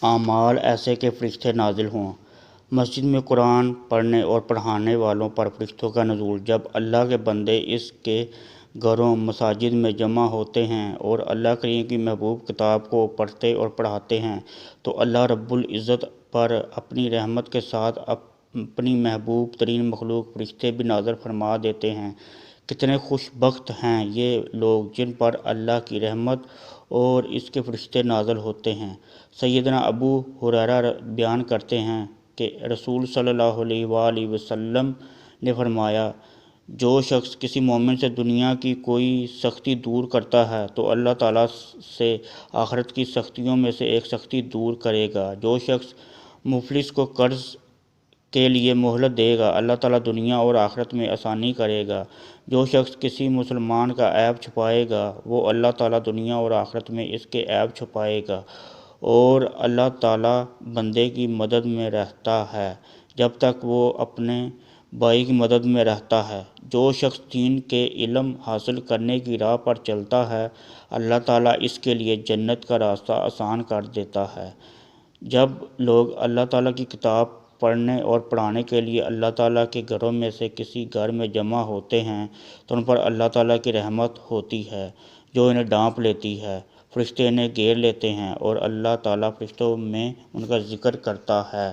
اعمال ایسے کہ فرشتے نازل ہوں۔ مسجد میں قرآن پڑھنے اور پڑھانے والوں پر فرشتوں کا نزول۔ جب اللہ کے بندے اس کے گھروں مساجد میں جمع ہوتے ہیں اور اللہ کریم کی محبوب کتاب کو پڑھتے اور پڑھاتے ہیں تو اللہ رب العزت پر اپنی رحمت کے ساتھ اپنی محبوب ترین مخلوق فرشتے بھی نازل فرما دیتے ہیں۔ کتنے خوش بخت ہیں یہ لوگ جن پر اللہ کی رحمت اور اس کے فرشتے نازل ہوتے ہیں۔ سیدنا ابو ہریرہ بیان کرتے ہیں کہ رسول صلی اللہ علیہ وآلہ وسلم نے فرمایا، جو شخص کسی مومن سے دنیا کی کوئی سختی دور کرتا ہے تو اللہ تعالیٰ سے آخرت کی سختیوں میں سے ایک سختی دور کرے گا۔ جو شخص مفلس کو قرض کے لیے مہلت دے گا اللہ تعالیٰ دنیا اور آخرت میں آسانی کرے گا۔ جو شخص کسی مسلمان کا عیب چھپائے گا وہ اللہ تعالیٰ دنیا اور آخرت میں اس کے عیب چھپائے گا، اور اللہ تعالیٰ بندے کی مدد میں رہتا ہے جب تک وہ اپنے بھائی کی مدد میں رہتا ہے۔ جو شخص دین کے علم حاصل کرنے کی راہ پر چلتا ہے اللہ تعالیٰ اس کے لیے جنت کا راستہ آسان کر دیتا ہے۔ جب لوگ اللہ تعالیٰ کی کتاب پڑھنے اور پڑھانے کے لیے اللہ تعالیٰ کے گھروں میں سے کسی گھر میں جمع ہوتے ہیں تو ان پر اللہ تعالیٰ کی رحمت ہوتی ہے جو انہیں ڈھانپ لیتی ہے۔ فرشتے انہیں گھیر لیتے ہیں اور اللہ تعالیٰ فرشتوں میں ان کا ذکر کرتا ہے۔